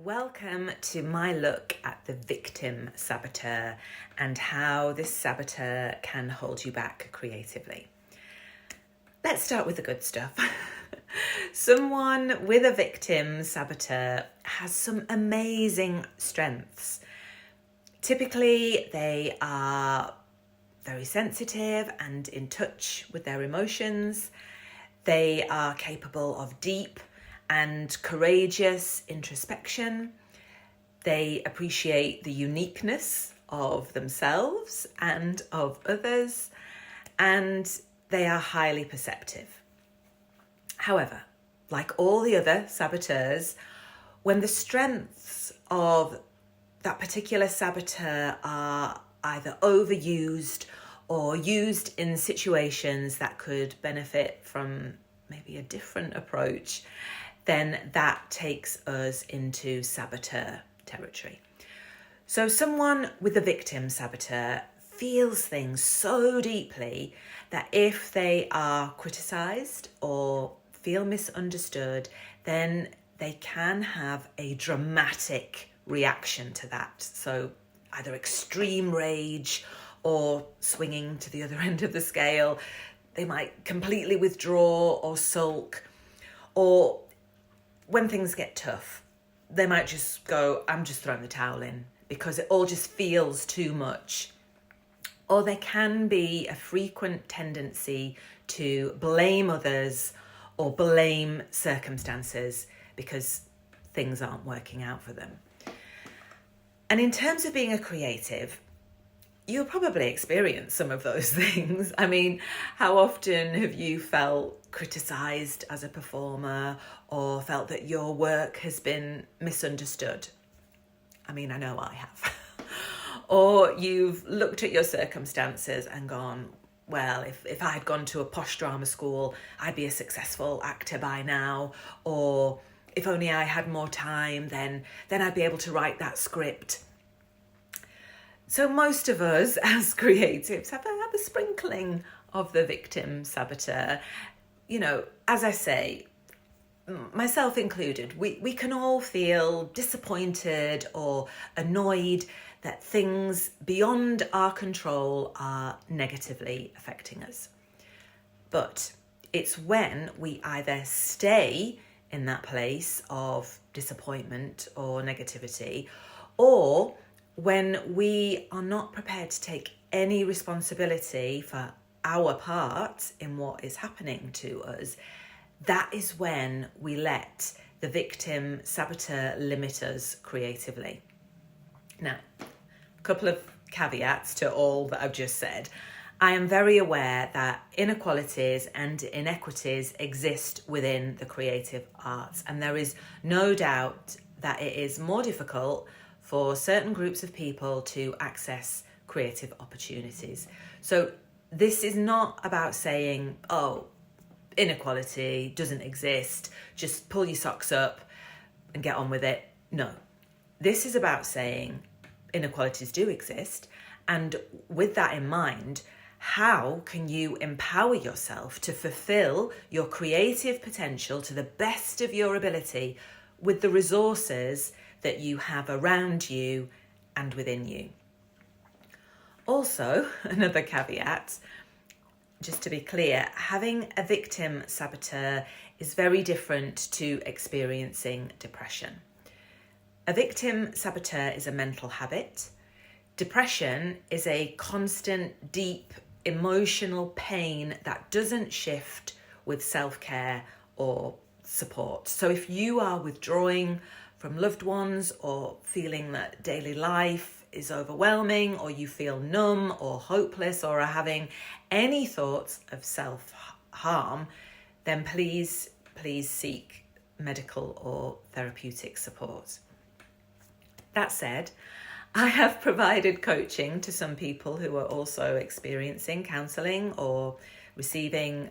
Welcome to my look at the victim saboteur and how this saboteur can hold you back creatively. Let's start with the good stuff. Someone with a victim saboteur has some amazing strengths. Typically, they are very sensitive and in touch with their emotions. They are capable of deep and courageous introspection. They appreciate the uniqueness of themselves and of others, and they are highly perceptive. However, like all the other saboteurs, when the strengths of that particular saboteur are either overused or used in situations that could benefit from maybe a different approach, then that takes us into saboteur territory. So someone with a victim saboteur feels things so deeply that if they are criticised or feel misunderstood, then they can have a dramatic reaction to that. So either extreme rage or swinging to the other end of the scale. They might completely withdraw or sulk, or when things get tough, they might just go, I'm just throwing the towel in because it all just feels too much. Or there can be a frequent tendency to blame others or blame circumstances because things aren't working out for them. And in terms of being a creative, you'll probably experience some of those things. I mean, how often have you felt criticised as a performer or felt that your work has been misunderstood? I mean, I know I have. Or you've looked at your circumstances and gone, well, if I had gone to a posh drama school, I'd be a successful actor by now. Or if only I had more time, then I'd be able to write that script. So most of us as creatives have a sprinkling of the victim saboteur. You know, as I say, myself included, we can all feel disappointed or annoyed that things beyond our control are negatively affecting us. But it's when we either stay in that place of disappointment or negativity, or when we are not prepared to take any responsibility for our part in what is happening to us, that is when we let the victim saboteur limit us creatively. Now, a couple of caveats to all that I've just said. I am very aware that inequalities and inequities exist within the creative arts, and there is no doubt that it is more difficult for certain groups of people to access creative opportunities. So this is not about saying, oh, inequality doesn't exist, just pull your socks up and get on with it. No, this is about saying inequalities do exist, and with that in mind, how can you empower yourself to fulfill your creative potential to the best of your ability with the resources that you have around you and within you? Also, another caveat, just to be clear, having a victim saboteur is very different to experiencing depression. A victim saboteur is a mental habit. Depression is a constant, deep, emotional pain that doesn't shift with self-care or support. So if you are withdrawing from loved ones or feeling that daily life is overwhelming, or you feel numb or hopeless or are having any thoughts of self-harm, then please seek medical or therapeutic support. That said, I have provided coaching to some people who are also experiencing counselling or receiving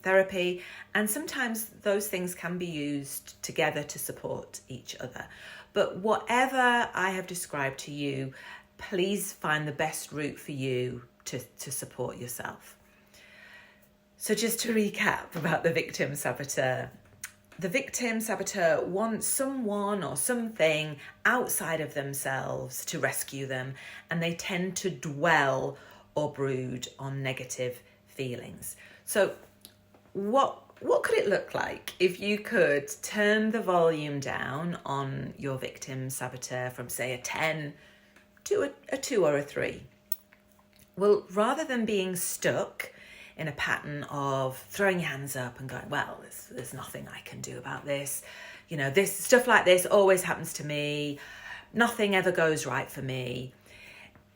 therapy, and sometimes those things can be used together to support each other. But whatever I have described to you, please find the best route for you to support yourself. So just to recap about the victim saboteur, The victim saboteur wants someone or something outside of themselves to rescue them, and they tend to dwell or brood on negative feelings. So what could it look like if you could turn the volume down on your victim saboteur from, say, a 10 to a 2 or a 3? Well, rather than being stuck in a pattern of throwing your hands up and going, well, there's nothing I can do about this. You know, this stuff like this always happens to me. Nothing ever goes right for me.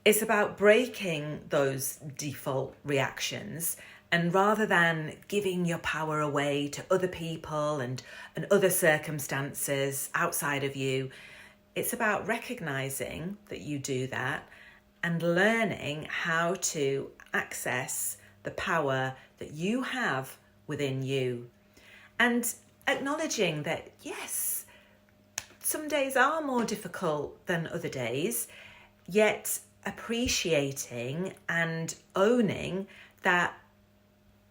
It's about breaking those default reactions, and rather than giving your power away to other people and other circumstances outside of you, it's about recognizing that you do that and learning how to access the power that you have within you, and acknowledging that, yes, some days are more difficult than other days, yet appreciating and owning that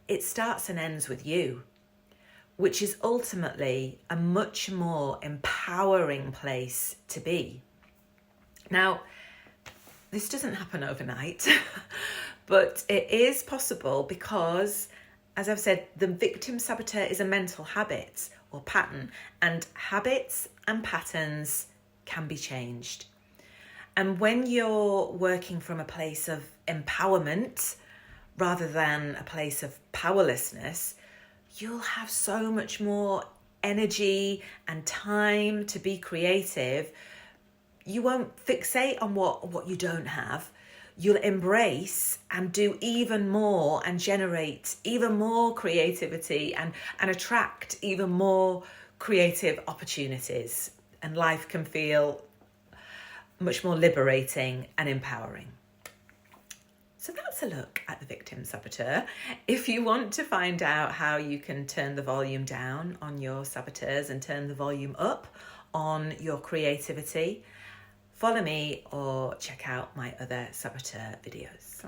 it starts and ends with you, which is ultimately a much more empowering place to be. Now, this doesn't happen overnight, but it is possible because, as I've said, the victim saboteur is a mental habit or pattern, and habits and patterns can be changed. And when you're working from a place of empowerment rather than a place of powerlessness, you'll have so much more energy and time to be creative. You won't fixate on what you don't have. You'll embrace and do even more and generate even more creativity and attract even more creative opportunities. And life can feel much more liberating and empowering. So that's a look at the victim saboteur. If you want to find out how you can turn the volume down on your saboteurs and turn the volume up on your creativity, follow me or check out my other saboteur videos.